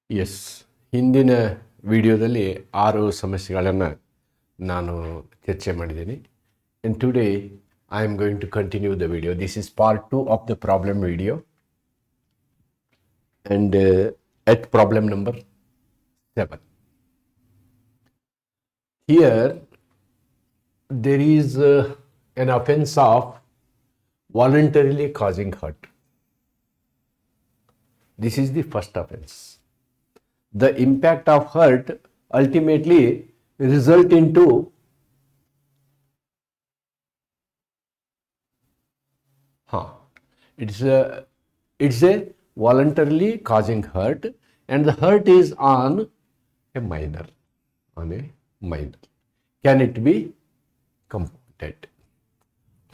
S, ಹಿಂದಿನ ವಿಡಿಯೋದಲ್ಲಿ 6 ಸಮಸ್ಯೆಗಳನ್ನು ನಾನು ಚರ್ಚೆ ಮಾಡಿದ್ದೀನಿ. And today I am going to continue the video. This is part 2 of the problem video. And at problem number 7. Here there is an offense of voluntarily causing hurt. This is the first offense. The impact of hurt ultimately result into it's a voluntarily causing hurt, and the hurt is on a minor. Can it be compounded?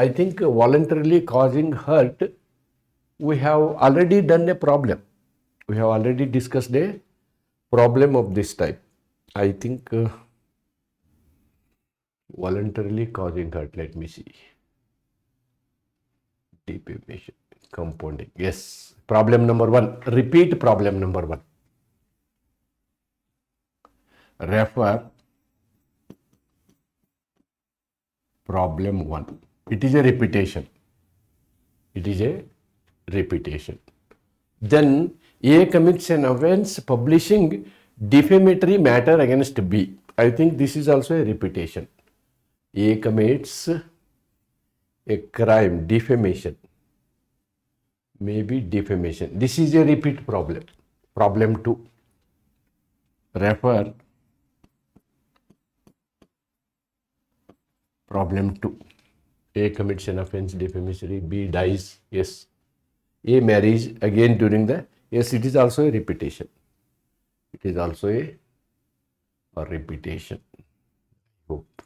I think voluntarily causing hurt, we have already done a problem. We have already discussed a problem of this type. I think voluntarily causing hurt, let me see. Deprivation, compounding. Yes, problem number 1. Repeat problem number 1. Refer problem 1. It is a repetition. Then A commits an offense publishing defamatory matter against B. I think this is also a repetition. A commits a crime, defamation. Maybe defamation. This is a repeat problem. Problem 2. Refer problem 2. A commits an offense, defamatory. B dies. Yes. A marries again during the. Yes, it is also a repetition. It is also a repetition. Hope.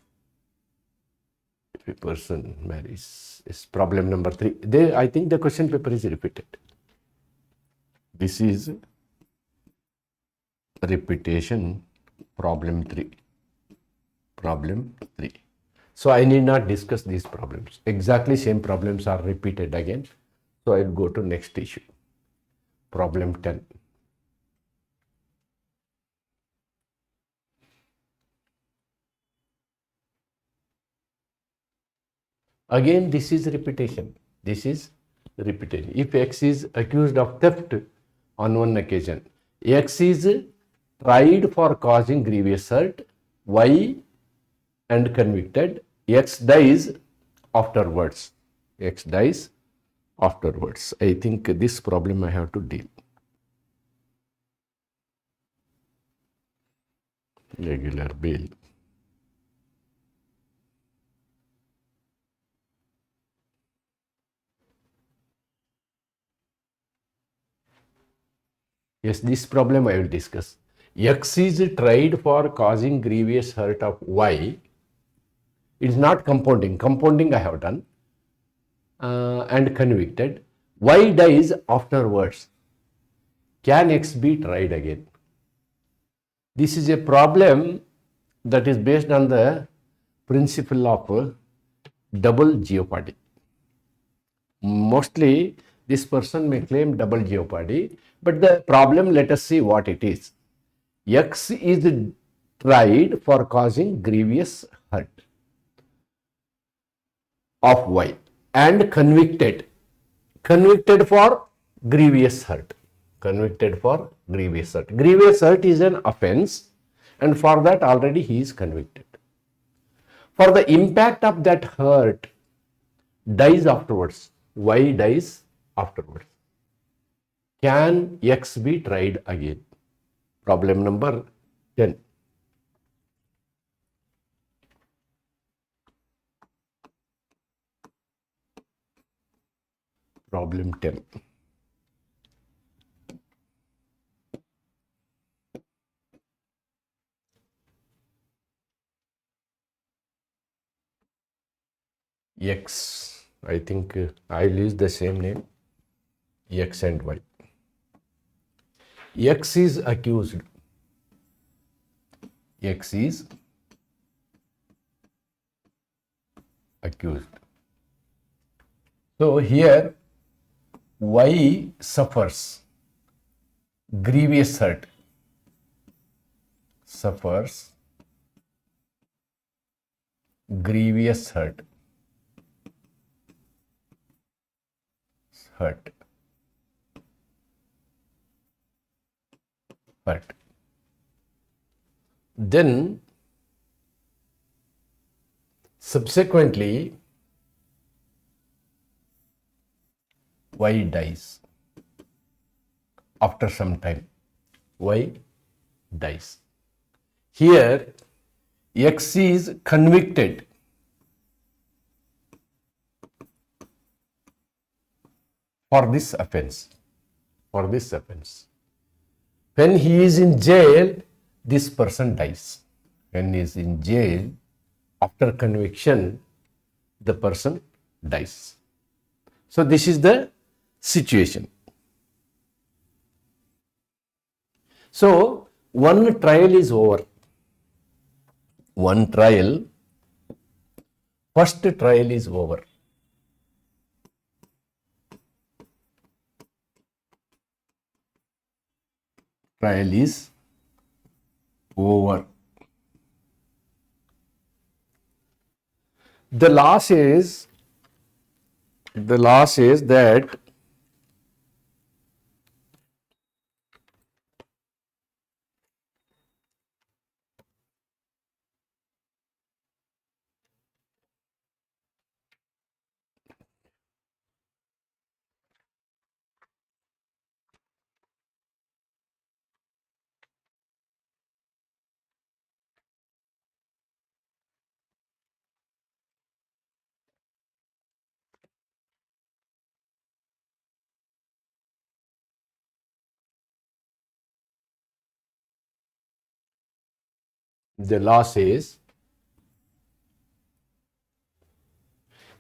If a person marries. Yes. Problem number 3. I think the question paper is repeated. This is repetition. Problem 3. Problem 3. So I need not discuss these problems. Exactly same problems are repeated again. So I'll go to next issue. Problem 10. Again, this is repetition. If X is accused of theft on one occasion, X is tried for causing grievous hurt, Y and convicted, X dies afterwards. I think this problem I have to deal. Regular bail. Yes, this problem I will discuss. X is tried for causing grievous hurt of Y. It is not compounding. Compounding I have done. And convicted. Y dies afterwards. Can X be tried again? This is a problem that is based on the principle of double jeopardy. Mostly this person may claim double jeopardy, but the problem, let us see what it is. X is tried for causing grievous hurt of Y and convicted for grievous hurt. Grievous hurt is an offense, and for that already he is convicted. For the impact of that hurt dies afterwards. Y dies afterwards. Can X be tried again? Problem number 10. Problem 10. X, I think I'll use the same name, X and Y. X is accused. So here Y suffers grievous hurt. suffers grievous hurt. Then subsequently Y dies after some time. Y dies. Here X is convicted for this offense. When he is in jail, this person dies. When he is in jail, after conviction, the person dies. So this is the situation. So one trial is over. First trial is over. Trial is over. The loss is that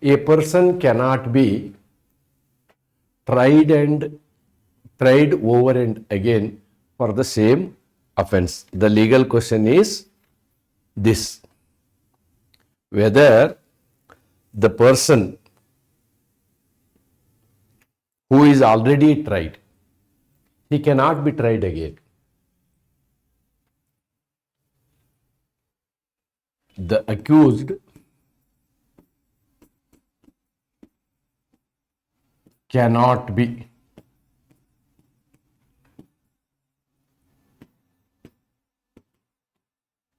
a person cannot be tried over and again for the same offense. The legal question is this: whether the person who is already tried, he cannot be tried again. The accused cannot be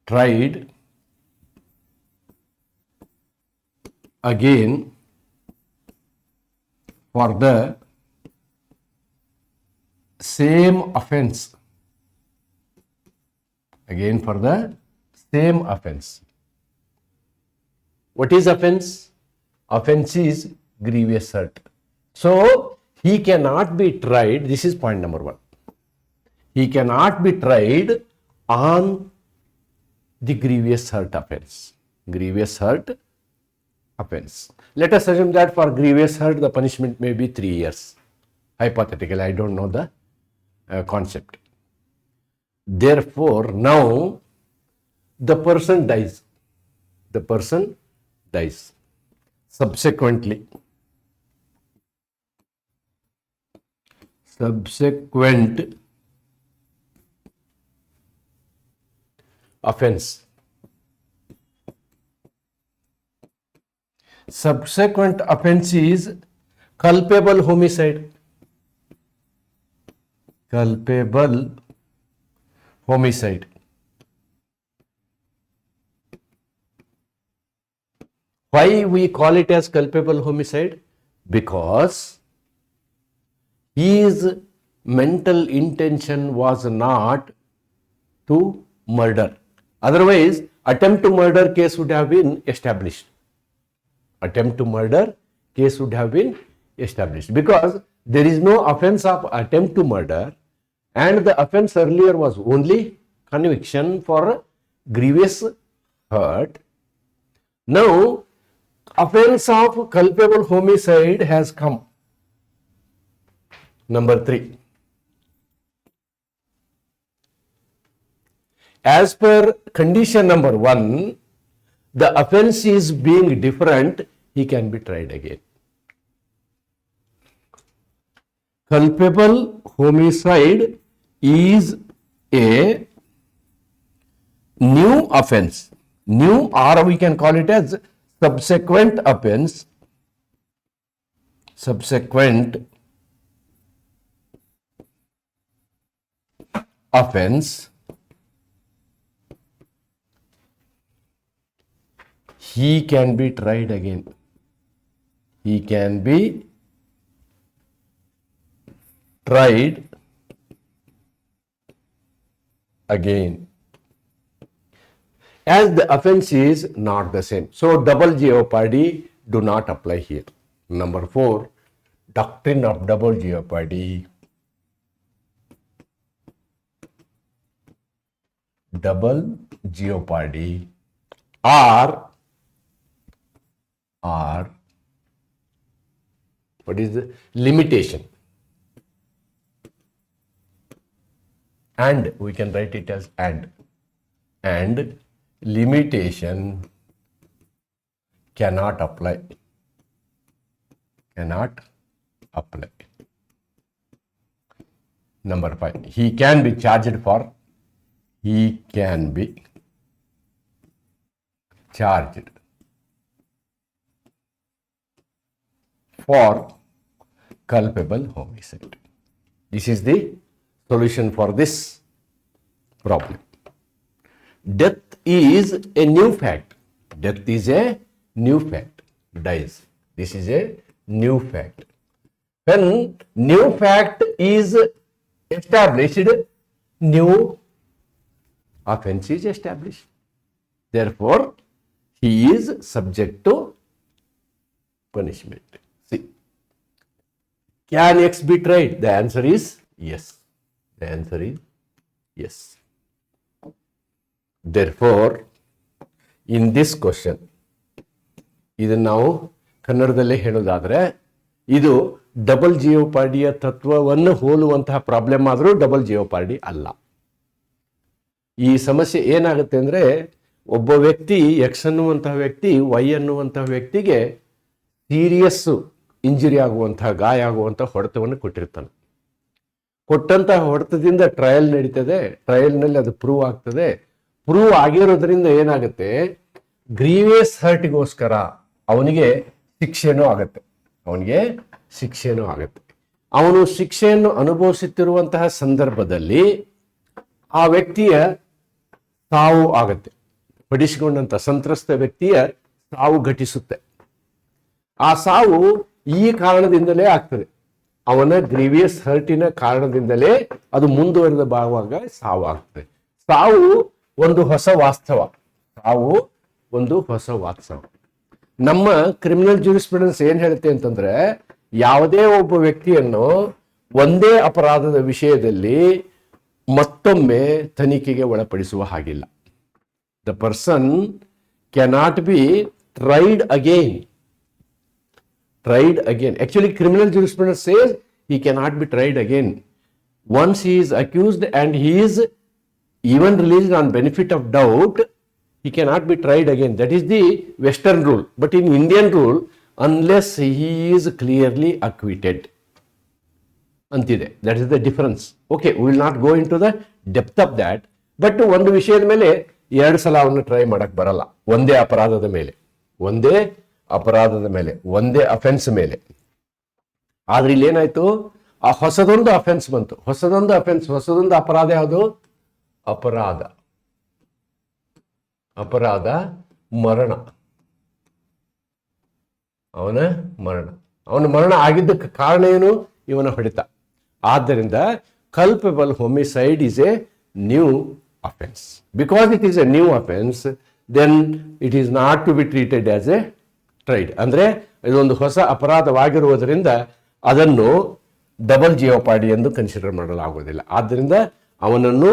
tried again for the same offense. What is offense? Offense is grievous hurt. So he cannot be tried. This is point number one. He cannot be tried on the grievous hurt offense. Let us assume that for grievous hurt the punishment may be 3 years. Hypothetically, I don't know the concept. Therefore, now the person dies. Subsequent offense. Subsequent offense is culpable homicide. Why we call it as culpable homicide? Because his mental intention was not to murder. Otherwise, attempt to murder case would have been established. Because there is no offense of attempt to murder, and the offense earlier was only conviction for grievous hurt. Now, offense of culpable homicide has come. Number 3. As per condition number 1, the offense is being different, he can be tried again. Culpable homicide is a new offense, new, or we can call it as subsequent offense, subsequent offense, he can be tried again. He can be tried again, as the offense is not the same. So double jeopardy do not apply here. Number 4, doctrine of double jeopardy. Double jeopardy or what is the limitation? And we can write it as and limitation cannot apply. Cannot apply. Number 5, he can be charged for. He can be charged for culpable homicide. This is the solution for this problem. Death is a new fact. Death is a new fact. Dies. This is a new fact. When new fact is established, new offense is established. Therefore, he is subject to punishment. See, can X be tried? The answer is yes. The answer is yes. Therefore, in this question, ಇದನ್ನು ನಾವು ಕನ್ನಡದಲ್ಲೇ ಹೇಳೋದಾದ್ರೆ ಇದು double ಜಿಯೋಪಾರ್ಡಿಯ ತತ್ವವನ್ನು ಹೋಲುವಂತಹ problem ಆದರೂ double ಜಿಯೋಪಾರ್ಡಿ ಅಲ್ಲ. ಈ ಸಮಸ್ಯೆ ಏನಾಗುತ್ತೆ ಅಂದರೆ, ಒಬ್ಬ ವ್ಯಕ್ತಿ ಎಕ್ಸ್ ಅನ್ನುವಂತಹ ವ್ಯಕ್ತಿ ವೈ ಅನ್ನುವಂತಹ ವ್ಯಕ್ತಿಗೆ ಸೀರಿಯಸ್ ಇಂಜುರಿ ಆಗುವಂತಹ, ಗಾಯ ಆಗುವಂತಹ ಹೊಡೆತವನ್ನು ಕೊಟ್ಟಿರ್ತಾನೆ. ಕೊಟ್ಟಂತಹ ಹೊಡೆತದಿಂದ ಟ್ರಯಲ್ ನಡೀತದೆ. ಟ್ರಯಲ್ನಲ್ಲಿ ಅದು ಪ್ರೂವ್ ಆಗ್ತದೆ. ಪ್ರೂವ್ ಆಗಿರೋದ್ರಿಂದ ಏನಾಗುತ್ತೆ, ಗ್ರೀವಿಯಸ್ ಹರ್ಟ್ಗೋಸ್ಕರ ಅವನಿಗೆ ಶಿಕ್ಷೆನೂ ಆಗುತ್ತೆ. ಅವನು ಶಿಕ್ಷೆಯನ್ನು ಅನುಭವಿಸುತ್ತಿರುವಂತಹ ಸಂದರ್ಭದಲ್ಲಿ ಆ ವ್ಯಕ್ತಿಯ ಸಾವು ಆಗುತ್ತೆ. ಪಡಿಸಿಕೊಂಡಂತ ಸಂತ್ರಸ್ತ ವ್ಯಕ್ತಿಯ ಸಾವು ಘಟಿಸುತ್ತೆ. ಆ ಸಾವು ಈ ಕಾರಣದಿಂದಲೇ ಆಗ್ತದೆ. ಅವನ ಗ್ರೀವಿಯಸ್ ಹರ್ಟಿನ ಕಾರಣದಿಂದಲೇ ಅದು ಮುಂದುವರೆದ ಭಾಗವಾಗ ಸಾವು ಆಗ್ತದೆ. ಸಾವು ಒಂದು ಹೊಸ ವಾಸ್ತವ. ನಮ್ಮ ಕ್ರಿಮಿನಲ್ ಜ್ಯೂರಿಸ್ಪ್ರುಡೆನ್ಸ್ ಏನ್ ಹೇಳುತ್ತೆ ಅಂತಂದ್ರೆ, ಯಾವುದೇ ಒಬ್ಬ ವ್ಯಕ್ತಿಯನ್ನು ಒಂದೇ ಅಪರಾಧದ ವಿಷಯದಲ್ಲಿ ಮತ್ತೊಮ್ಮೆ ತನಿಖೆಗೆ ಒಳಪಡಿಸುವ ಹಾಗಿಲ್ಲ. The person cannot be tried again. Actually, criminal jurisprudence says he cannot be tried again. Once he is accused and he is even released on benefit of doubt, he cannot be tried again. That is the Western rule. But in Indian rule, unless he is clearly acquitted, antide. That is the difference. Okay, we will not go into the depth of that. But ಒಂದು ವಿಷಯದ ಮೇಲೆ ಎರಡು ಸಲ ಅವನ್ನ try ಮಾಡಕ್ ಬರಲ್ಲ. ಒಂದೇ ಅಪರಾಧದ ಮೇಲೆ, ಒಂದೇ ಅಫೆನ್ಸ್ ಮೇಲೆ. ಆದ್ರೆ ಇಲ್ಲಿ ಏನಾಯ್ತು, ಆ ಹೊಸದೊಂದು ಅಫೆನ್ಸ್ ಬಂತು. ಹೊಸದೊಂದು ಅಪರಾಧ ಯಾವುದು? ಅಪರಾಧ ಮರಣ. ಅವನ ಮರಣ ಆಗಿದ್ದಕ್ಕೆ ಕಾರಣ ಏನು? ಇವನ ಹೊಡೆತ. ಆದ್ದರಿಂದ culpable homicide is a new offense. Because it is a new offense, then it is not to be treated as a tried. ಅಂದ್ರೆ ಇದೊಂದು ಹೊಸ ಅಪರಾಧವಾಗಿರುವುದರಿಂದ ಅದನ್ನು ಡಬಲ್ ಜಿಯೋಪಾರ್ಡಿ ಎಂದು ಕನ್ಸಿಡರ್ ಮಾಡಲಾಗುವುದಿಲ್ಲ. ಆದ್ದರಿಂದ ಅವನನ್ನು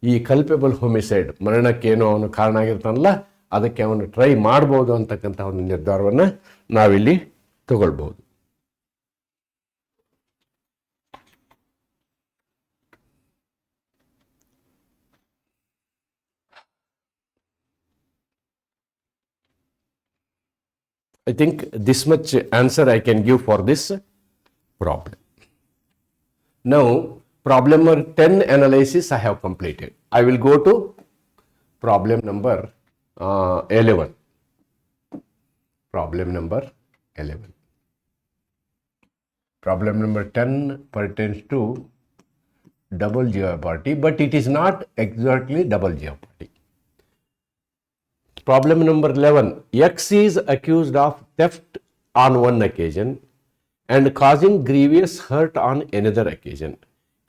ಈ ಕಲ್ಪೇಬಲ್ ಹೋಮಿಸೈಡ್, ಮರಣಕ್ಕೇನೋ ಅವನು ಕಾರಣ ಆಗಿರ್ತಾನಲ್ಲ, ಅದಕ್ಕೆ ಅವನು ಟ್ರೈ ಮಾಡಬಹುದು ಅಂತಕ್ಕಂಥ ಒಂದು ನಿರ್ಧಾರವನ್ನು ನಾವಿಲ್ಲಿ ತಗೊಳ್ಬಹುದು. I think this much answer I can give for this problem. Now, problem number 10 analysis I have completed. I will go to Problem number 11. Problem number 11. Problem number 10 pertains to double jeopardy, but it is not exactly double jeopardy. Problem number 11. X is accused of theft on one occasion and causing grievous hurt on another occasion.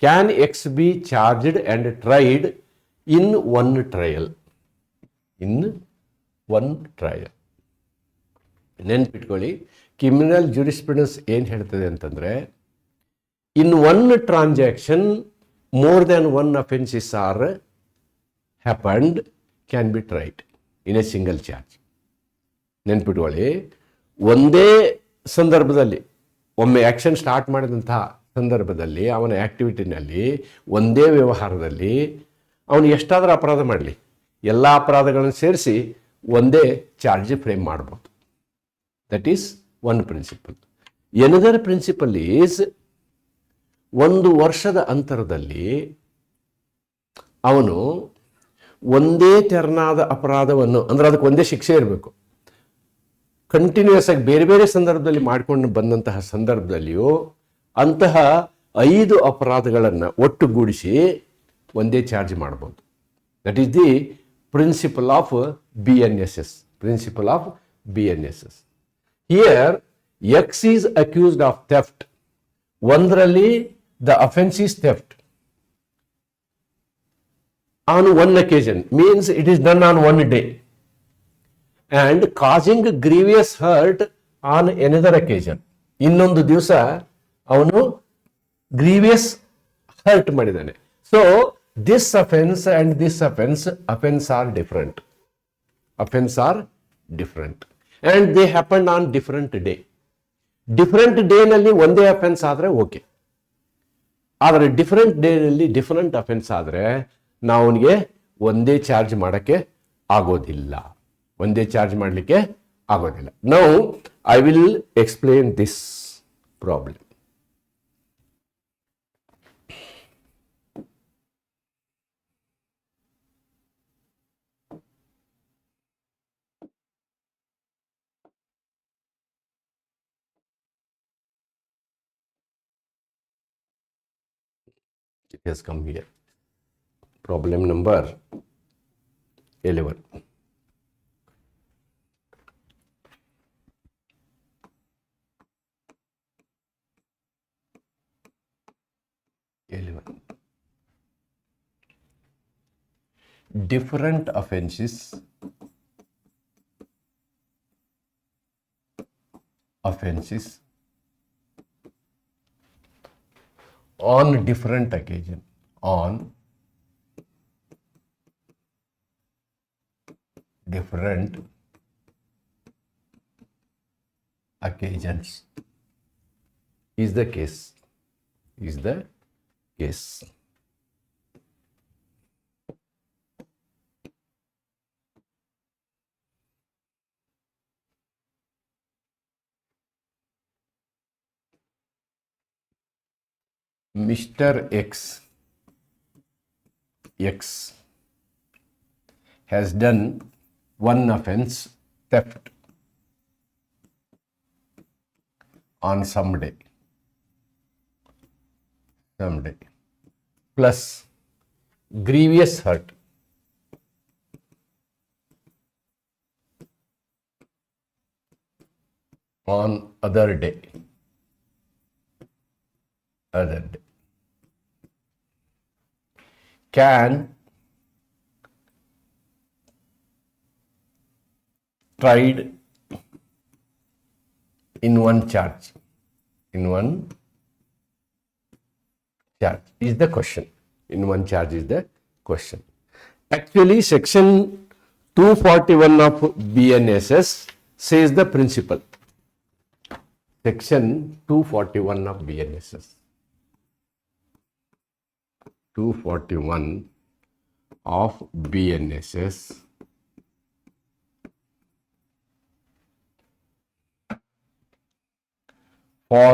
Can X be charged and tried in one trial? In one trial. ನೆನ್ಪಿಟ್ಕೊಳ್ಳಿ, criminal jurisprudence ಏನು ಹೇಳ್ತದೆ ಅಂತಂದರೆ, in one transaction more than one offenses are happened can be tried in a single charge. ನೆನ್ಪಿಟ್ಕೊಳ್ಳಿ, ಒಂದೇ ಸಂದರ್ಭದಲ್ಲಿ ಒಮ್ಮೆ action start ಮಾಡಿದಂತಹ ಸಂದರ್ಭದಲ್ಲಿ ಅವನ ಆ್ಯಕ್ಟಿವಿಟಿನಲ್ಲಿ ಒಂದೇ ವ್ಯವಹಾರದಲ್ಲಿ ಅವನು ಎಷ್ಟಾದರೂ ಅಪರಾಧ ಮಾಡಲಿ, ಎಲ್ಲ ಅಪರಾಧಗಳನ್ನು ಸೇರಿಸಿ ಒಂದೇ ಚಾರ್ಜ್ ಫ್ರೇಮ್ ಮಾಡ್ಬೋದು. That is one principle. Another principle is, ಒಂದು ವರ್ಷದ ಅಂತರದಲ್ಲಿ ಅವನು ಒಂದೇ ತೆರನಾದ ಅಪರಾಧವನ್ನು, ಅಂದರೆ ಅದಕ್ಕೆ ಒಂದೇ ಶಿಕ್ಷೆ ಇರಬೇಕು, ಕಂಟಿನ್ಯೂಸ್ ಆಗಿ ಬೇರೆ ಬೇರೆ ಸಂದರ್ಭದಲ್ಲಿ ಮಾಡಿಕೊಂಡು ಬಂದಂತಹ ಸಂದರ್ಭದಲ್ಲಿಯೂ ಅಂತಹ 5 ಅಪರಾಧಗಳನ್ನು ಒಟ್ಟುಗೂಡಿಸಿ ಒಂದೇ ಚಾರ್ಜ್ ಮಾಡ್ಬೋದು. That is the principle of BNSS. Principle of BNSS. Here X is accused of theft. ಒಂದರಲ್ಲಿ the offense is theft on one occasion, means it is done on one day, and causing grievous hurt on another occasion. ಇನ್ನೊಂದು ದಿವಸ ಅವನು grievous hurt ಮಾಡಿದ್ದಾನೆ. So this offence and this offence are different. Offence are different and they happen on different day. Different ಡೇನಲ್ಲಿ ಒಂದೇ offence ಆದರೆ okay, ಆದರೆ different ಡೇನಲ್ಲಿ different offence ಆದರೆ ನಾವು ಅವನಿಗೆ ಒಂದೇ ಚಾರ್ಜ್ ಮಾಡೋಕ್ಕೆ ಆಗೋದಿಲ್ಲ, ಒಂದೇ ಚಾರ್ಜ್ ಮಾಡಲಿಕ್ಕೆ ಆಗೋದಿಲ್ಲ. Now I will explain this problem. It has come here. Problem number 11. Different offenses on different occasion, on different occasions is the case. Mr. X has done one offense, theft, on some day, plus grievous hurt on other day. Can tried in one charge. Is the question. In one charge is the question. Actually, section 241 of BNSS says the principle. Section 241 of BNSS. 241 of BNSS for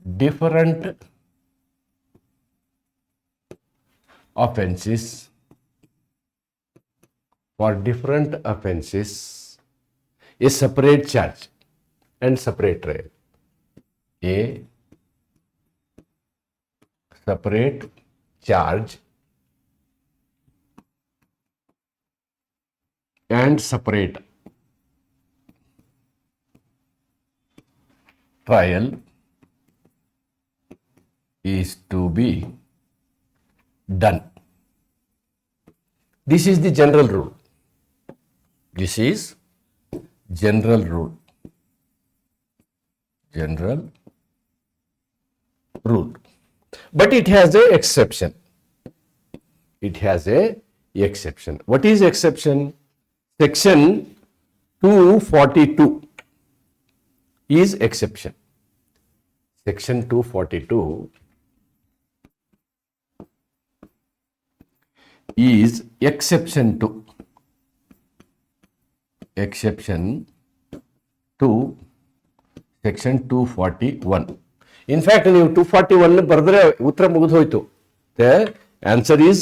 different offenses for different offenses a separate charge and separate trial. A separate charge and separate trial is to be done. This is the general rule. This is general rule. General rule. But it has an exception. It has an exception. What is exception? Section 242 is exception. Section 242 is exception to section 241. In fact, ನೀವು 241 ಬರೆದ್ರೆ ಉತ್ತರ ಮುಗಿದು ಹೋಯ್ತು. The answer is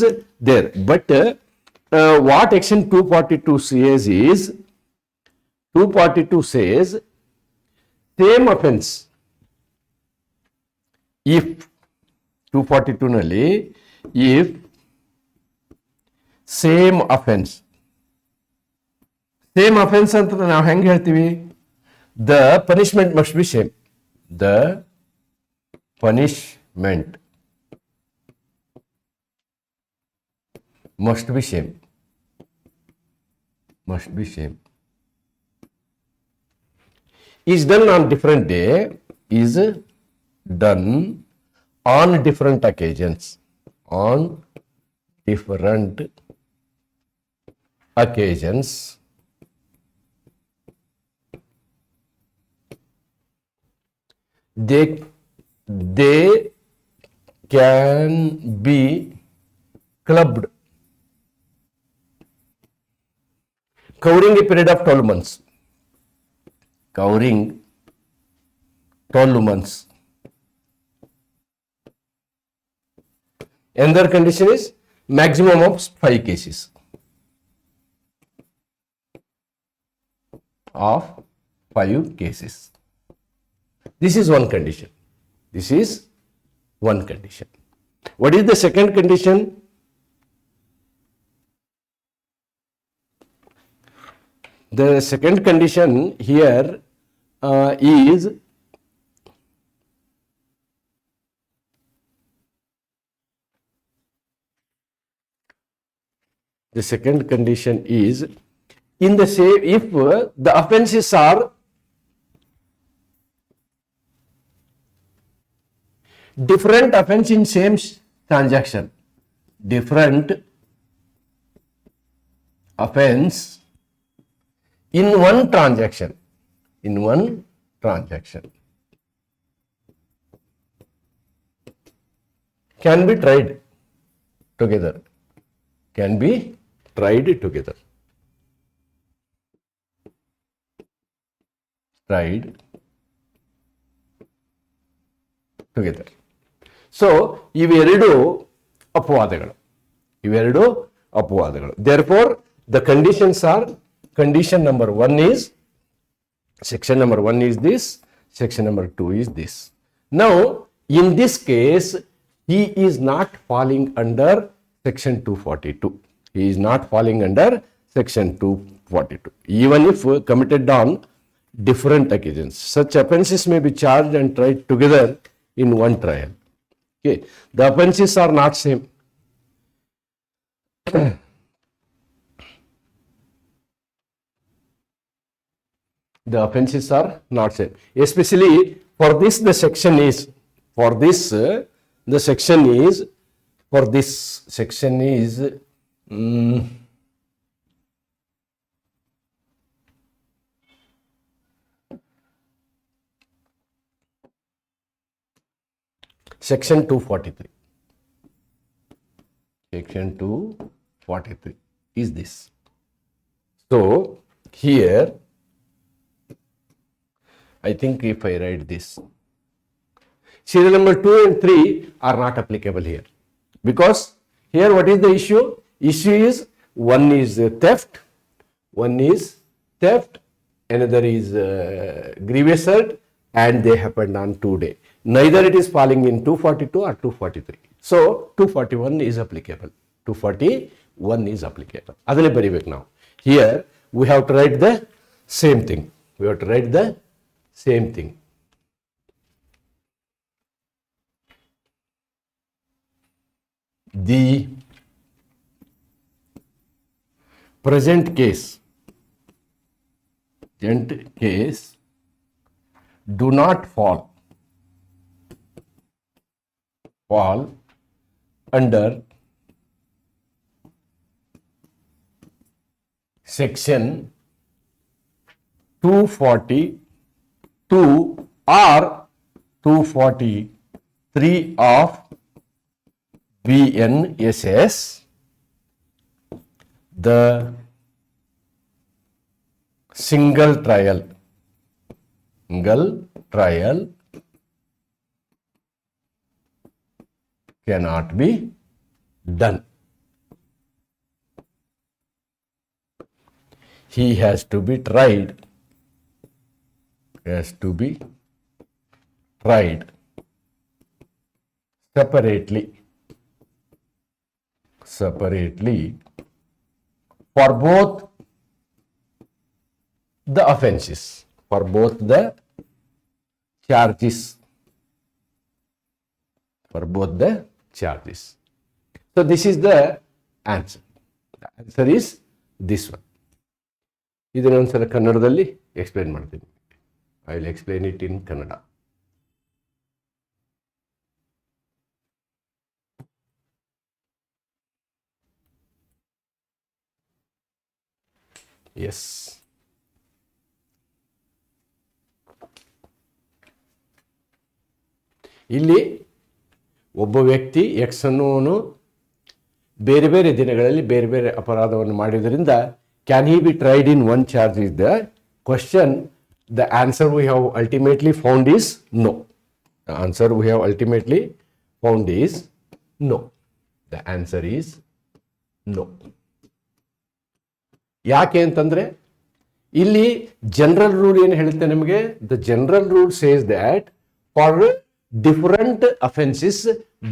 there. But what section 242 says is, 242 says same offense if 242 ನಲ್ಲಿ if same offense ಅಂತ ನಾವು ಹೆಂಗೆ ಹೇಳ್ತೀವಿ? The punishment must be same. The punishment must be same. Is done on different day, is done on different occasions. On different occasions. They can be clubbed covering a period of 12 months. Covering 12 months. Another condition is maximum of 5 cases. Of 5 cases. This is one condition. This is one condition. What is the second condition? The second condition here is in the same, if the offenses are different offense in same transaction, different offense in one transaction, can be tried together. So, ಇವೆರಡು ಅಪವಾದಗಳು. Therefore, the conditions are, condition number 1 is, section number 1 is this, section number 2 is this. Now, in this case, he is not falling under section 242. He is not falling under section 242. Even if committed on different occasions, such offenses may be charged and tried together in one trial. Okay, the offenses are not same. The offenses are not same. Especially for this, the section is, section 243. Section 243 is this. So, here, I think if I write this, serial number 2 and 3 are not applicable here. Because here what is the issue? Issue is one is theft, another is grievous hurt, and they happened on 2 days. Neither it is falling in 242 or 243. So 241 is applicable. 241 is applicable. Adale baribek now. Here we have to write the same thing. The present case do not fall under section 242 or 243 of BNSS. The single trial cannot be done. He has to be tried separately for both the offenses, for both the charges. So this is the answer. The answer is this one. ಇದನ್ನು ಒಂದ್ಸಲ ಕನ್ನಡದಲ್ಲಿ explain ಮಾಡ್ತೀನಿ. I will explain it in Kannada. Yes, ಇಲ್ಲಿ ಒಬ್ಬ ವ್ಯಕ್ತಿ X ಅನ್ನುವನು ಬೇರೆ ಬೇರೆ ದಿನಗಳಲ್ಲಿ ಬೇರೆ ಬೇರೆ ಅಪರಾಧವನ್ನು ಮಾಡಿದ್ದರಿಂದ can he be tried in one charge is the question. The answer we have ultimately found is no. The answer we have ultimately found is no. The answer is no. ಯಾಕೆ ಅಂತಂದ್ರೆ ಇಲ್ಲಿ ಜನರಲ್ ರೂಲ್ ಏನು ಹೇಳುತ್ತೆ ನಮಗೆ? The general rule says that for different offenses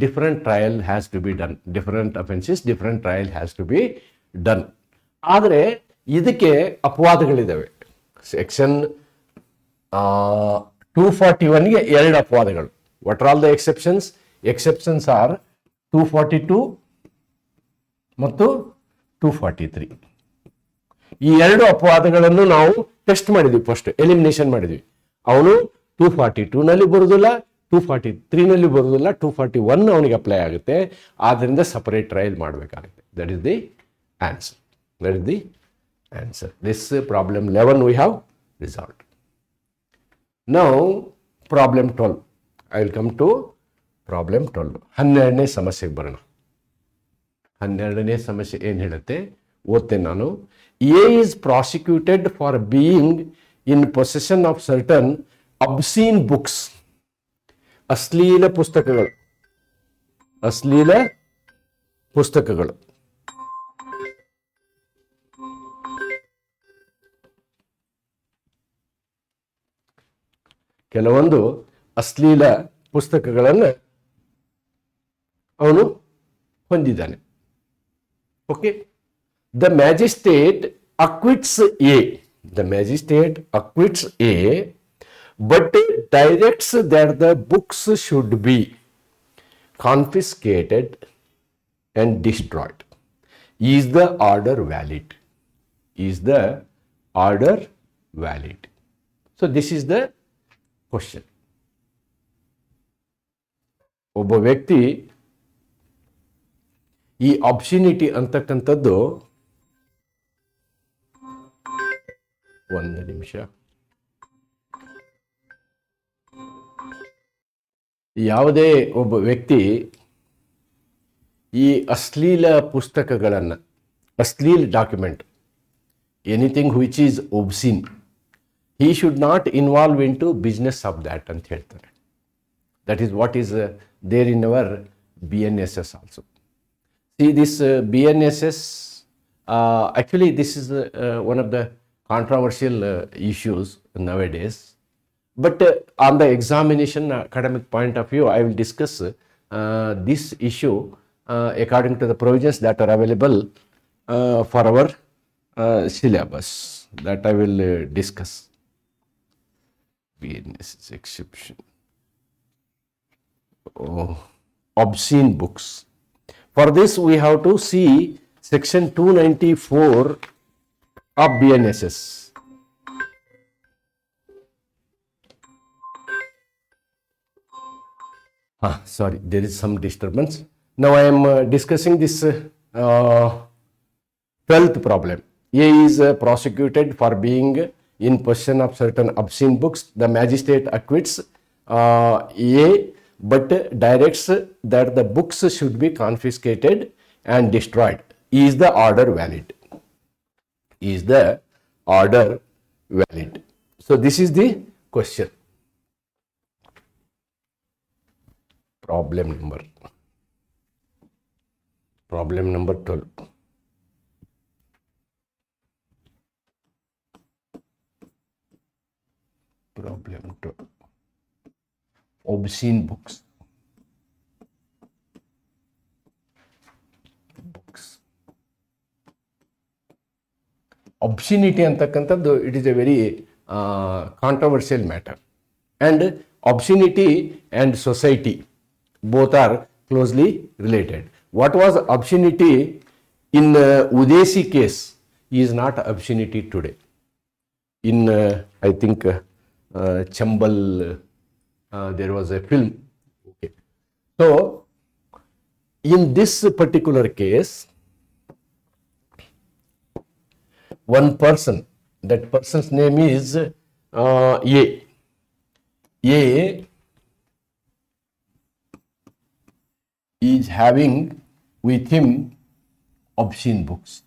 different trial has to be done. Different offenses different trial has to be done. ಆದರೆ ಇದಕ್ಕೆ ಅಪವಾದಗಳಿದ್ದಾವೆ. Section 241ಗೆ ಎರಡು ಅಪವಾದಗಳು. What are all the exceptions? Exceptions are 242 ಮತ್ತು 243. ಈ ಎರಡು ಅಪವಾದಗಳನ್ನು ನಾವು ಟೆಸ್ಟ್ ಮಾಡಿದ್ವಿ, ಫಸ್ಟ್ ಎಲಿಮಿನೇಷನ್ ಮಾಡಿದ್ವಿ. ಅವನು 242ನಲ್ಲಿ ಬರುವುದಿಲ್ಲ, 243ನಲ್ಲಿ ಬರುವುದಿಲ್ಲ, 241 ಅವನಿಗೆ ಅಪ್ಲೈ ಆಗುತ್ತೆ. ಆದ್ದರಿಂದ ಸಪರೇಟ್ ಟ್ರಯಲ್ ಮಾಡಬೇಕಾಗುತ್ತೆ. That is the answer. That is the answer. This problem 11 we have resolved. Now problem 12. I will come to problem 12. 12ನೇ ಸಮಸ್ಯೆಗೆ ಬರೋಣ. 12ನೇ ಸಮಸ್ಯೆ ಏನು ಹೇಳುತ್ತೆ ಓದ್ತೇನೆ ನಾನು. A is prosecuted for being in possession of certain obscene books. ಅಶ್ಲೀಲ ಪುಸ್ತಕಗಳು ಕೆಲವೊಂದು ಅಶ್ಲೀಲ ಪುಸ್ತಕಗಳನ್ನು ಅವನು ಹೊಂದಿದ್ದಾನೆ. Okay, the magistrate acquits A but directs that the books should be confiscated and destroyed. Is the order valid? So this is the question. ಒಬ್ಬ ವ್ಯಕ್ತಿ ಈ ಆಬ್ಸಿನಿಟಿ ಅಂತಕ್ಕಂಥದ್ದು, ಒಂದು ನಿಮಿಷ, ಯಾವುದೇ ಒಬ್ಬ ವ್ಯಕ್ತಿ ಈ ಅಶ್ಲೀಲ ಪುಸ್ತಕಗಳನ್ನು, ಅಶ್ಲೀಲ document, anything which is obscene, he should not involve into business of that ಅಂತ ಹೇಳ್ತಾರೆ. That is what is there in our BNSS also. See this BNSS Actually, this is one of the controversial issues nowadays. But on the examination academic point of view, I will discuss this issue according to the provisions that are available for our syllabus, that I will discuss. BNSS exception. Oh, obscene books. For this, we have to see section 294 of BNSS. Sorry, there is some disturbance. Now I am discussing this 12th problem. A is prosecuted for being in possession of certain obscene books. The magistrate acquits A, but directs that the books should be confiscated and destroyed. Is the order valid? Is the order valid? So this is the question. Problem number 12. Problem 12. Obscene books. Obscenity ಅಂತಕ್ಕಂಥದ್ದು it is a very controversial matter, and obscenity and society both are closely related. What was obscenity in Udesi case is not obscenity today. In I think Chambal there was a film. Okay. So in this particular case, one person, that person's name is A. A is having with him obscene books.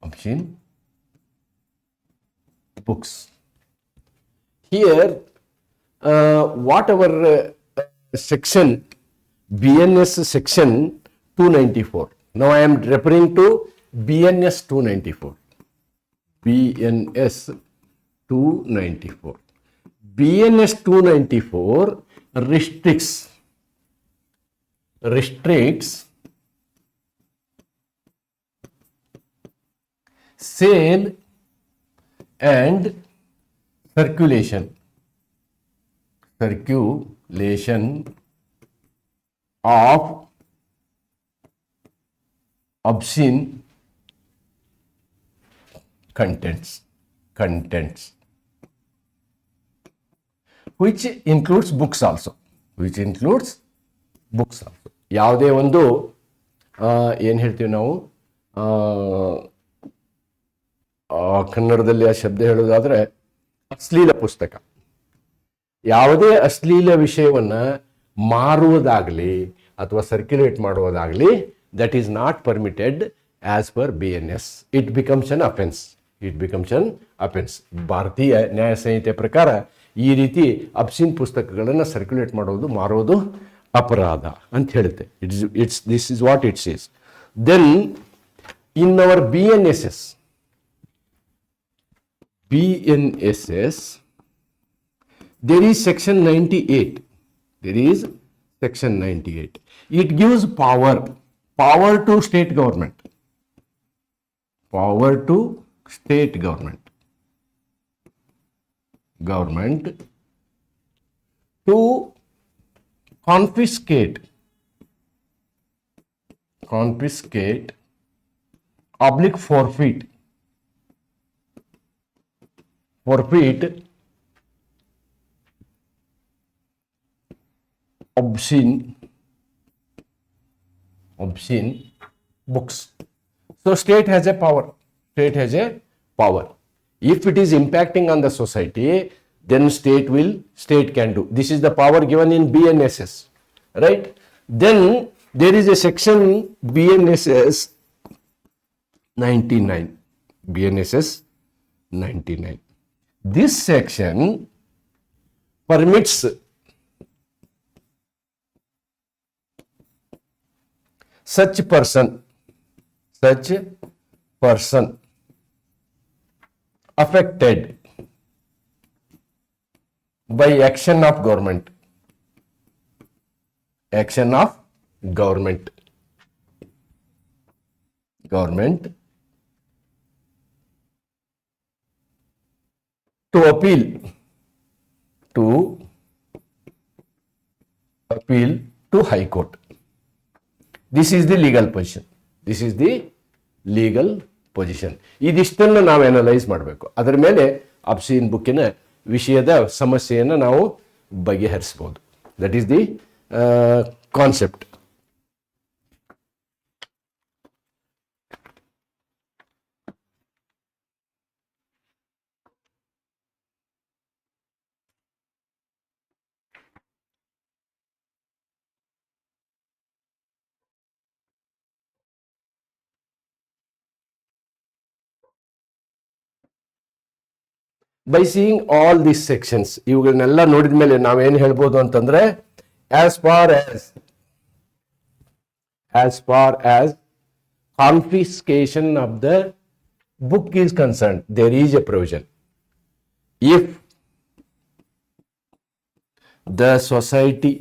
Obscene books. Here, whatever section, BNS section 294. Now I am referring to BNS 294. BNS 294. BNS 294 restricts sale and circulation of obscene contents, which includes books also. ಯಾವುದೇ ಒಂದು ಏನು ಹೇಳ್ತೀವಿ ನಾವು ಕನ್ನಡದಲ್ಲಿ ಆ ಶಬ್ದ ಹೇಳೋದಾದ್ರೆ ಅಶ್ಲೀಲ ಪುಸ್ತಕ, ಯಾವುದೇ ಅಶ್ಲೀಲ ವಿಷಯವನ್ನ ಮಾರುವುದಾಗಲಿ ಅಥವಾ circulate ಮಾಡುವುದಾಗಲಿ, that is not permitted as per BNS. It becomes an offense. ಭಾರತೀಯ ನ್ಯಾಯ ಸಂಹಿತೆ ಪ್ರಕಾರ ಈ ರೀತಿ ಅಬ್ಸಿನ್ ಪುಸ್ತಕಗಳನ್ನು ಸರ್ಕ್ಯುಲೇಟ್ ಮಾಡೋದು, ಮಾರೋದು ಅಪರಾಧ ಅಂತ ಹೇಳುತ್ತೆ. This is what it says. Then in our BNSS, there is section 98. It gives power to state government. Government to confiscate oblique forfeit obscene books. So state has a power. If it is impacting on the society, then state can do. This is the power given in BNSS, right? Then there is a section BNSS 99. This section permits such person such person affected by action of government, action of government, government to appeal, to appeal to High Court. This is the legal position. This is the legal position. ಇದಿಷ್ಟನ್ನು ನಾವು analyse ಮಾಡಬೇಕು. ಅದರ ಮೇಲೆ obscene ಬುಕ್ಕಿನ ವಿಷಯದ ಸಮಸ್ಯೆಯನ್ನು ನಾವು ಬಗೆಹರಿಸಬಹುದು. That is the concept. By seeing all these sections, ಇವುಗಳನ್ನೆಲ್ಲ ನೋಡಿದ ಮೇಲೆ ನಾವೇನು ಹೇಳ್ಬೋದು ಅಂತಂದ್ರೆ, as far as confiscation of the book is concerned, there is a provision. If the society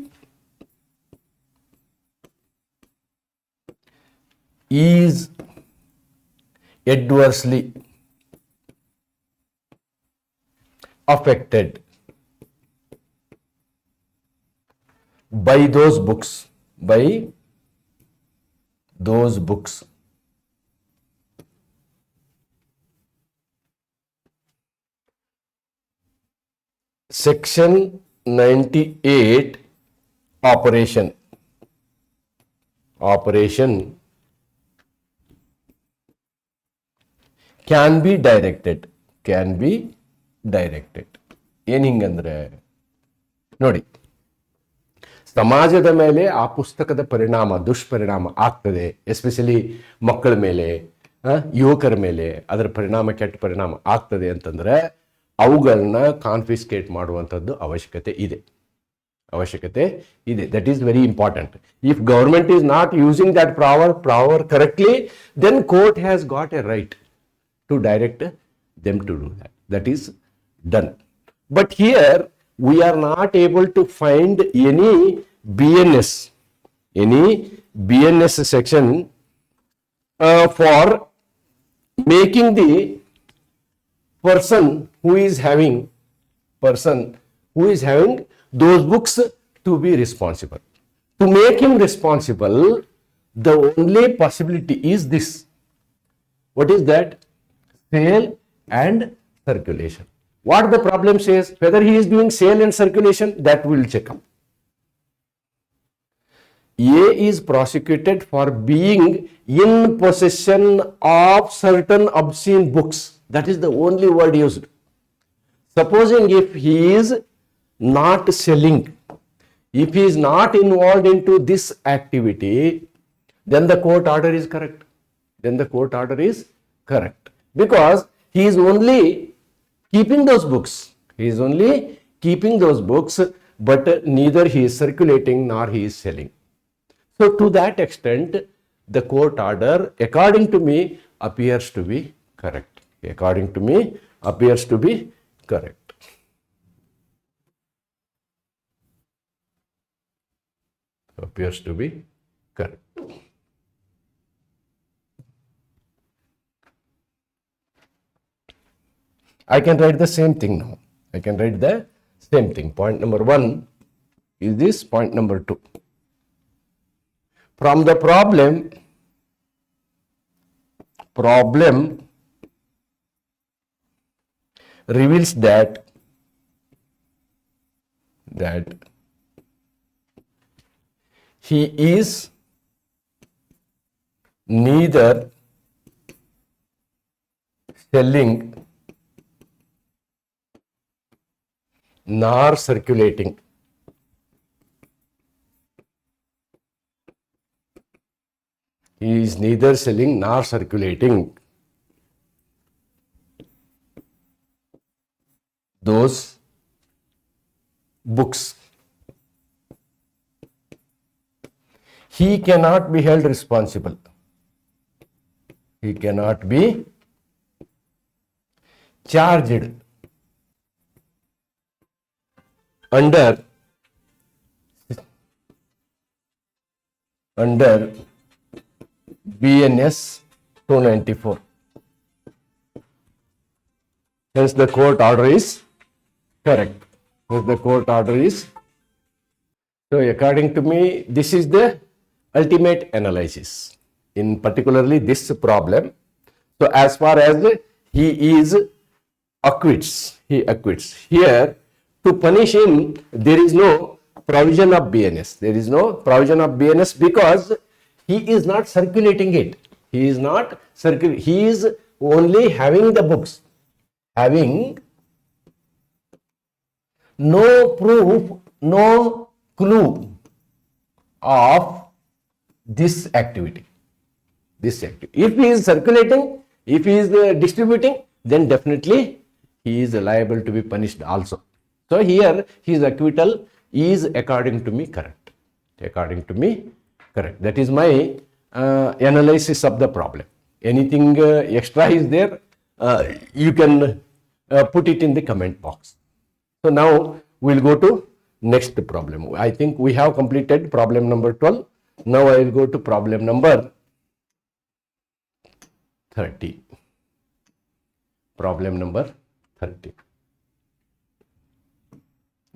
is adversely affected by those books, Section 98 operation can be directed. ಏನ್ ಹಿಂಗಂದ್ರೆ ನೋಡಿ, ಸಮಾಜದ ಮೇಲೆ ಆ ಪುಸ್ತಕದ ಪರಿಣಾಮ, ದುಷ್ಪರಿಣಾಮ ಆಗ್ತದೆ. ಎಸ್ಪೆಷಲಿ ಮಕ್ಕಳ ಮೇಲೆ, ಯುವಕರ ಮೇಲೆ ಅದರ ಪರಿಣಾಮ, ಕೆಟ್ಟ ಪರಿಣಾಮ ಆಗ್ತದೆ ಅಂತಂದ್ರೆ ಅವುಗಳನ್ನ ಕಾನ್ಫಿಸ್ಕೇಟ್ ಮಾಡುವಂಥದ್ದು ಅವಶ್ಯಕತೆ ಇದೆ. That is very important. If government is not using that power correctly, then court has got a right to direct them to do that. That is done. But here we are not able to find any BNS section for making the person who is having those books to be responsible. To make him responsible, the only possibility is this. What is that? Sale and circulation. What the problem says, whether he is doing sale and circulation, that we will check up. A is prosecuted for being in possession of certain obscene books. That is the only word used. Supposing if he is not selling, if he is not involved into this activity, then the court order is correct. Because he is only keeping those books, but neither he is circulating nor he is selling. So to that extent, the court order, according to me, appears to be correct. I can write the same thing now. Point number 1 is this. Point number 2. From the problem reveals that he is neither selling nor circulating. He is neither selling nor circulating those books. He cannot be held responsible. he cannot be charged under BNS 294. Hence the court order is correct. Hence the court order is. So according to me, this is the ultimate analysis in particularly this problem. So as far as he acquits. Here to punish him, there is no provision of BNS. There is no provision of BNS because he is not circulating it. He is not circulating. He is only having the books, having no proof, no clue of this activity. If he is circulating, if he is distributing, then definitely he is liable to be punished also. So here his acquittal is according to me correct. That is my analysis of the problem. Anything extra is there, you can put it in the comment box. So now we'll go to next problem. I think we have completed problem number 12. Now I will go to problem number 30. Problem number 30.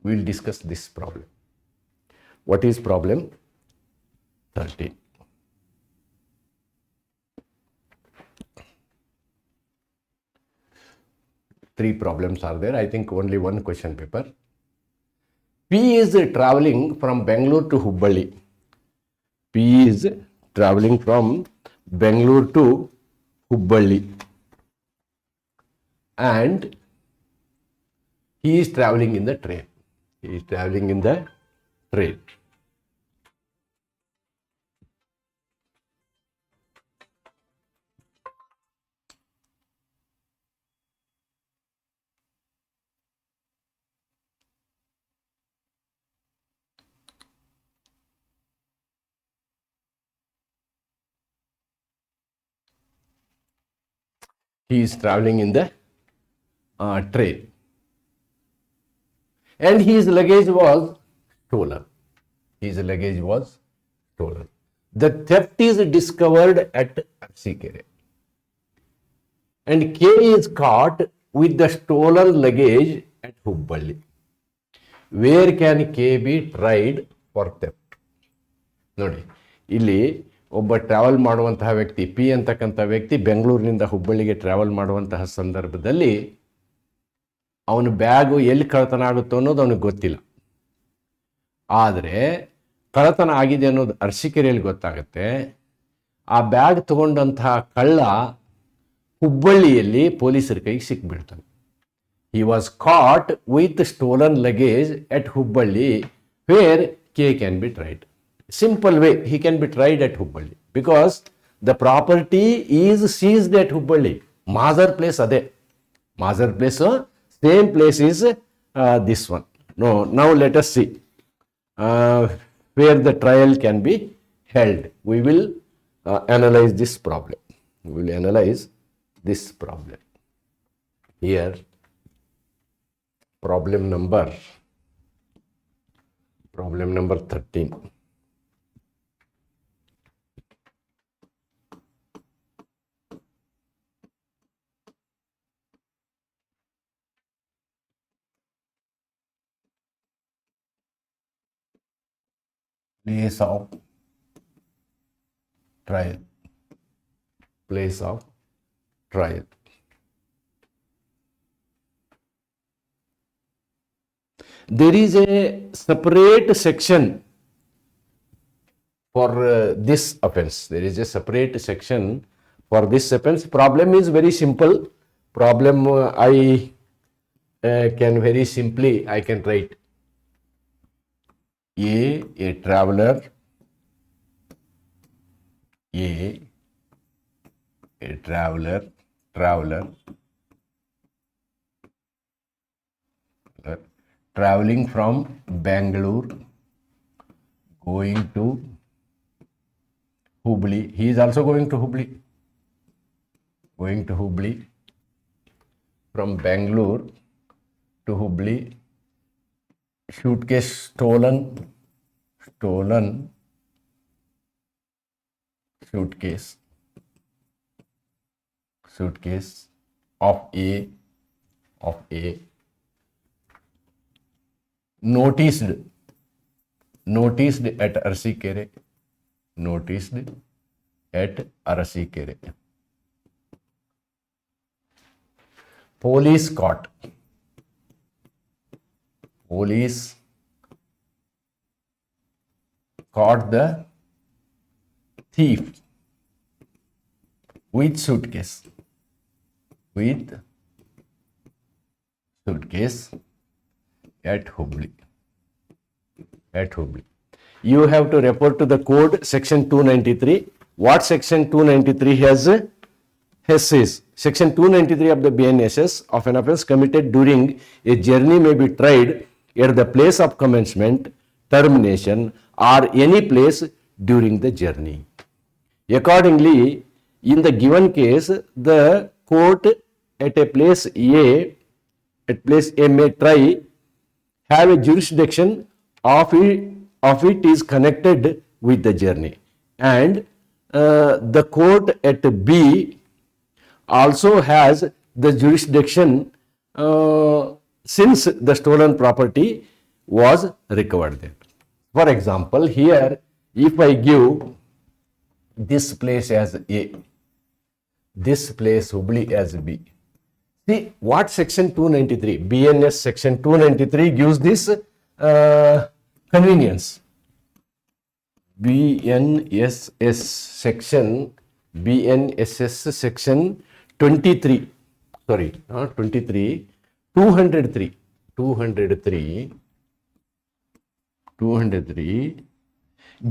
We will discuss this problem. What is problem 30? Three problems are there. I think only one question paper. P is traveling from Bangalore to Hubballi. P is traveling from Bangalore to Hubballi. And he is traveling in the train. He is traveling in the train. He is traveling in the train. And his luggage was stolen. The theft is discovered at Arsikere. And K is caught with the stolen luggage at Hubballi. Where can K be tried for theft? ನೋಡಿ, ಇಲ್ಲಿ ಒಬ್ಬ travel ಮಾಡುವಂತಹ ವ್ಯಕ್ತಿ, P ಅಂತಕ್ಕಂಥ ವ್ಯಕ್ತಿ ಬೆಂಗಳೂರಿನಿಂದ ಹುಬ್ಬಳ್ಳಿಗೆ travel ಮಾಡುವಂತಹ ಸಂದರ್ಭದಲ್ಲಿ ಅವನ ಬ್ಯಾಗು ಎಲ್ಲಿ ಕಳ್ಳತನ ಆಗುತ್ತೋ ಅನ್ನೋದು ಅವನಿಗೆ ಗೊತ್ತಿಲ್ಲ. ಆದರೆ ಕಳ್ಳತನ ಆಗಿದೆ ಅನ್ನೋದು ಅರಸೀಕೆರೆಯಲ್ಲಿ ಗೊತ್ತಾಗುತ್ತೆ. ಆ ಬ್ಯಾಗ್ ತಗೊಂಡಂತಹ ಕಳ್ಳ ಹುಬ್ಬಳ್ಳಿಯಲ್ಲಿ ಪೊಲೀಸರ ಕೈಗೆ ಸಿಕ್ಬಿಡ್ತಾನೆ. He was caught with stolen luggage at Hubballi, where K can be tried. Simple way, he can be tried at Hubballi because the property is seized at Hubballi. Mazar place ade. Mazar place, same place is this one. No, now let us see where the trial can be held. We will analyze this problem. Here, problem number 13. Place of trial. There is a separate section for this offense. Problem is very simple. Problem I can very simply write a traveler traveling from Bangalore going to Hubli. He is also going to Hubli. going to Hubli, from Bangalore to Hubli, suitcase stolen, suitcase of A, noticed at Arsikere, police caught the thief with suitcase at Hubli. You have to refer to the code section 293. What section 293 has says? Section 293 of the BNSS of an offence committed during a journey may be tried at the place of commencement, termination, or any place during the journey. Accordingly, in the given case, the court at place A may try have a jurisdiction of it is connected with the journey, and the court at B also has the jurisdiction since the stolen property was recovered there. For example, here if I give this place as A, this place Hubli as B. See what section 293, BNS section 293 gives this convenience. BNSS section 203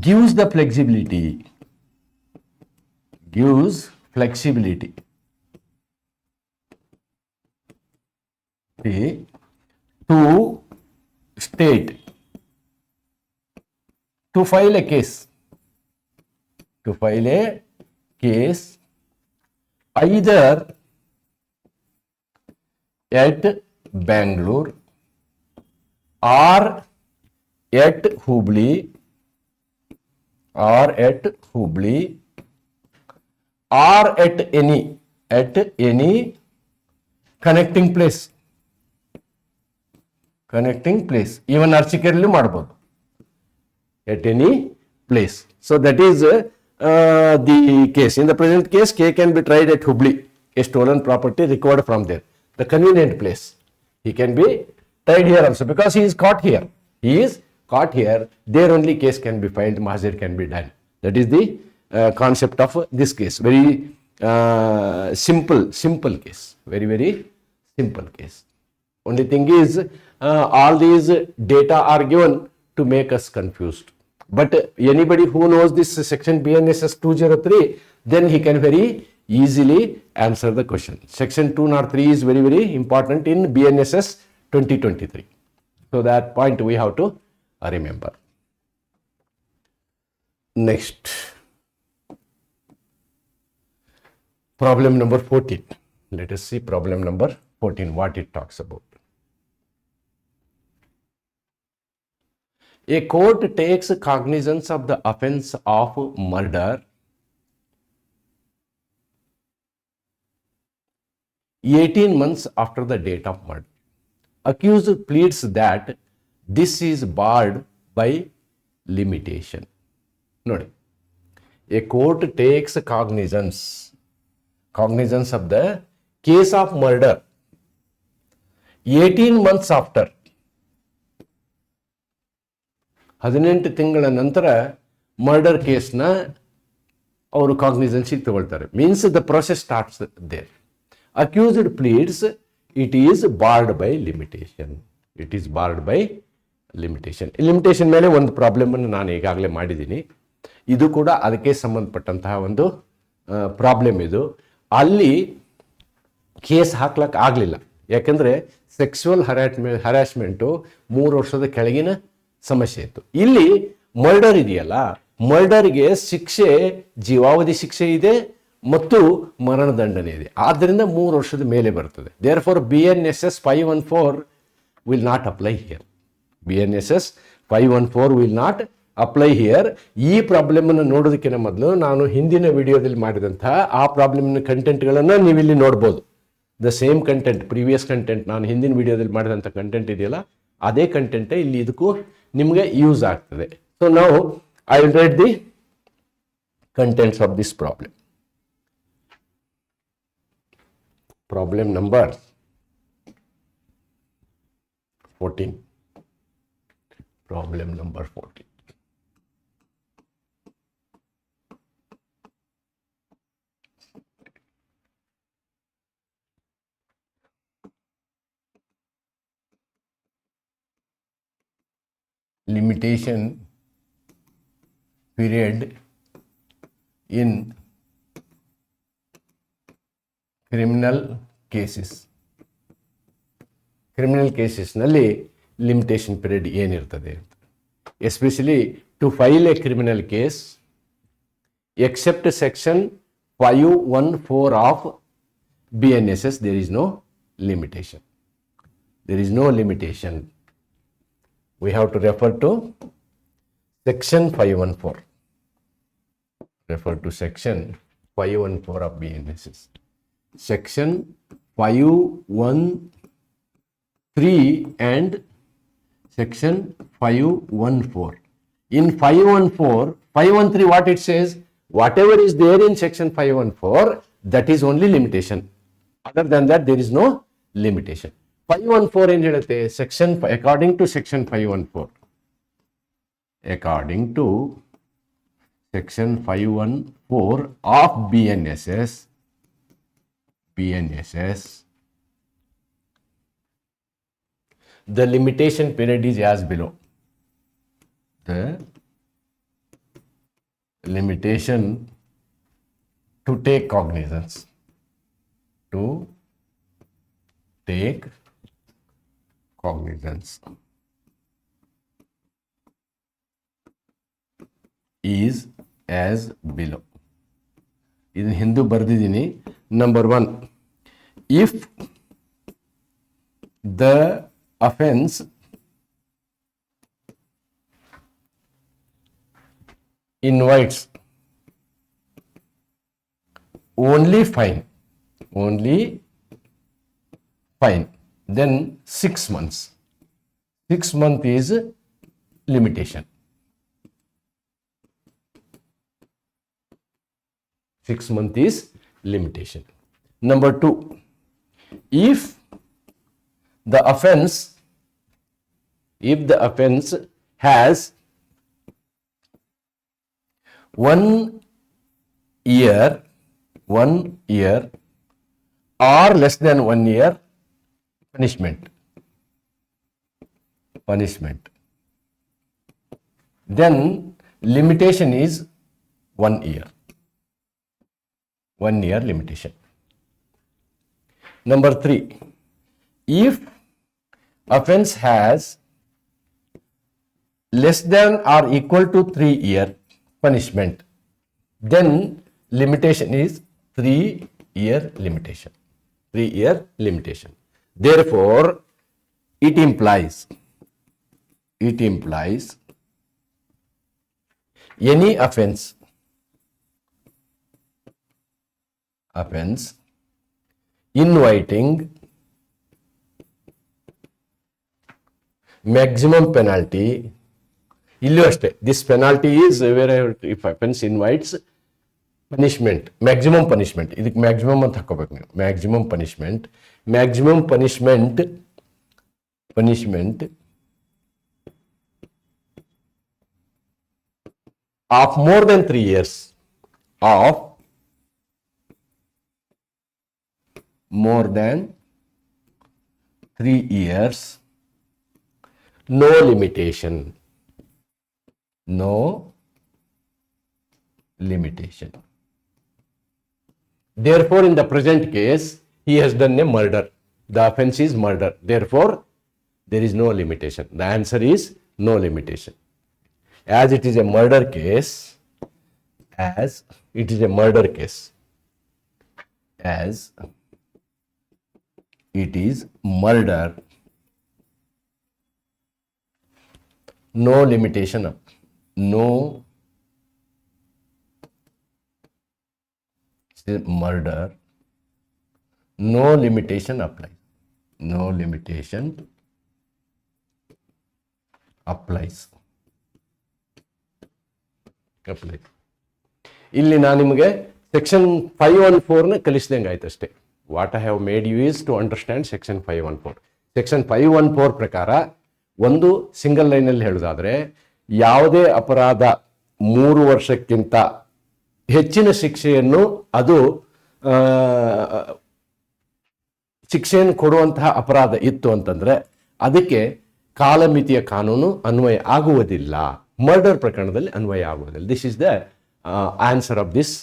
gives the flexibility to state to file a case either at Bangalore or at Hubli or at any connecting place. Even Archikerli ಮಾಡಬಹುದು at any place. So that is the case. In the present case, K can be tried at Hubli, a stolen property recovered from there, the convenient place. He can be tried here also because he is caught here. There only case can be filed, mahzir can be done. That is the concept of this case. Very simple case. Very simple case. Only thing is, all these data are given to make us confused. But anybody who knows this section BNSS 203, then he can very easily answer the question. Section 203 is very important in BNSS 2023. So that point we have to remember. Next, problem number 14. Let us see problem number 14, what it talks about. A court takes cognizance of the offence of murder 18 months after the date of murder. Accused pleads that this is barred by limitation. Note, a court takes cognizance of the case of murder 18 months after. 18 ತಿಂಗಳ ನಂತರ murder ಕೇಸ್ನ ಅವರು ಕಾಗ್ನಿಸೆನ್ಸಿಗೆ ತಗೊಳ್ತಾರೆ. Means the process starts there. Accused pleads it is barred by limitation. Limitation ಮೇಲೆ ಒಂದು problem ಅನ್ನು ನಾನು ಈಗಾಗಲೇ ಮಾಡಿದ್ದೀನಿ. ಇದು ಕೂಡ ಅದಕ್ಕೆ ಸಂಬಂಧಪಟ್ಟಂತಹ ಒಂದು ಪ್ರಾಬ್ಲಮ್. ಇದು ಅಲ್ಲಿ ಕೇಸ್ ಹಾಕ್ಲಕ್ಕೆ ಆಗಲಿಲ್ಲ, ಯಾಕಂದರೆ ಸೆಕ್ಸುವಲ್ ಹರಾಸ್ಮೆಂಟು 3 ವರ್ಷದ ಕೆಳಗಿನ ಸಮಸ್ಯೆ ಇತ್ತು. ಇಲ್ಲಿ ಮರ್ಡರ್ ಇದೆಯಲ್ಲ, ಮರ್ಡರ್ಗೆ ಶಿಕ್ಷೆ ಜೀವಾವಧಿ ಶಿಕ್ಷೆ ಇದೆ ಮತ್ತು ಮರಣದಂಡನೆ ಇದೆ. ಆದ್ದರಿಂದ 3 ವರ್ಷದ ಮೇಲೆ ಬರ್ತದೆ. Therefore BNSS 514 will not apply here. BNSS 514 will not apply here. ಈ ಪ್ರಾಬ್ಲಮನ್ನು ನೋಡೋದಕ್ಕಿಂತ ಮೊದಲು ನಾನು ಹಿಂದಿನ ವಿಡಿಯೋದಲ್ಲಿ ಮಾಡಿದಂತಹ ಆ ಪ್ರಾಬ್ಲಮ್ನ ಕಂಟೆಂಟ್ಗಳನ್ನು ನೀವಿಲ್ಲಿ ನೋಡ್ಬೋದು. The same content, previous content, ನಾನು ಹಿಂದಿನ ವಿಡಿಯೋದಲ್ಲಿ ಮಾಡಿದಂಥ ಕಂಟೆಂಟ್ ಇದೆಯಲ್ಲ, ಅದೇ ಕಂಟೆಂಟೇ ಇಲ್ಲಿ ಇದಕ್ಕೂ ನಿಮಗೆ ಯೂಸ್ ಆಗ್ತದೆ. ಸೊ ನಾವು I will write the contents of this problem. Problem number 14. Problem number 14. Limitation period in criminal cases. Criminal ಕೇಸಸ್ನಲ್ಲಿ ಲಿಮಿಟೇಷನ್ ಪೀರಿಯಡ್ ಏನಿರ್ತದೆ ಅಂತ. Especially to file a criminal case except section 514 of BNSS there is no limitation. There is no limitation. We have to refer to section 514. Refer to section 514 of BNSS. Section 513 and section 514. In 513 what it says? Whatever is there in section 514, that is only limitation. Other than that, there is no limitation. 514 in ಹೇಳುತ್ತೆ section according to section 514. According to section 514 of BNSS, the limitation period is as below. The limitation to take cognizance, is as below. ಇದನ್ನು ಹಿಂದೂ ಬರೆದಿದ್ದೀನಿ. Number 1, if the offense invites only fine, then 6 months. 6 months is limitation. 6 months is limitation. Number 2, if the offense has 1 year or less than 1 year punishment, then limitation is 1 year. 1 year limitation. Number 3, if offense has less than or equal to 3 year punishment, then limitation is 3 year limitation. 3 year limitation. Therefore, it implies any offense inviting maximum penalty. ಇಲ್ಲೂ ಅಷ್ಟೇ, this penalty is where if offense invites punishment, maximum punishment. ಇದಕ್ಕೆ maximum ಅಂತ ಹಾಕೋಬೇಕು ನೀವು. maximum punishment of more than 3 years, no limitation. Therefore, in the present case, he has done a murder. The offense is murder. Therefore, there is no limitation. The answer is no limitation. As it is a murder case, as it is murder, no limitation up, no murder, no limitation applies, no limitation applies. ಇಲ್ಲಿ ನಾನು ನಿಮಗೆ section 514ನ ಕಲಿಸ್ದಂಗೆ ಆಯ್ತು ಅಷ್ಟೇ. What I have made you is to understand section 514. Section 514 ಪ್ರಕಾರ ಒಂದು single ಲೈನಲ್ಲಿ ಹೇಳೋದಾದ್ರೆ, ಯಾವುದೇ ಅಪರಾಧ 3 ವರ್ಷಕ್ಕಿಂತ ಹೆಚ್ಚಿನ ಶಿಕ್ಷೆಯನ್ನು ಅದು ಶಿಕ್ಷೆಯನ್ನು ಕೊಡುವಂತಹ ಅಪರಾಧ ಇತ್ತು ಅಂತಂದ್ರೆ ಅದಕ್ಕೆ ಕಾಲಮಿತಿಯ ಕಾನೂನು ಅನ್ವಯ ಆಗುವುದಿಲ್ಲ. ಮರ್ಡರ್ ಪ್ರಕರಣದಲ್ಲಿ ಅನ್ವಯ ಆಗುವುದಿಲ್ಲ. This is the answer of this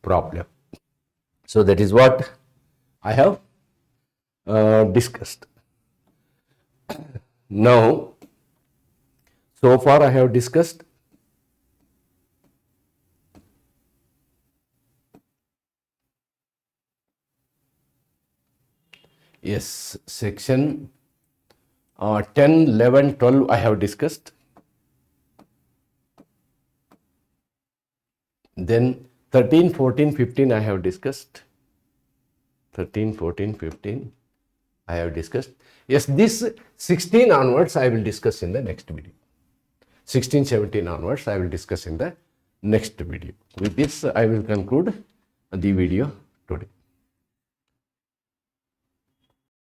problem. So that is what I have discussed. Now, so far I have discussed section 10, 11, 12 I have discussed. Then 13, 14, 15 I have discussed. 13, 14, 15 I have discussed. Yes, this 16 onwards I will discuss in the next video. 16, 17 onwards I will discuss in the next video. With this I will conclude the video today.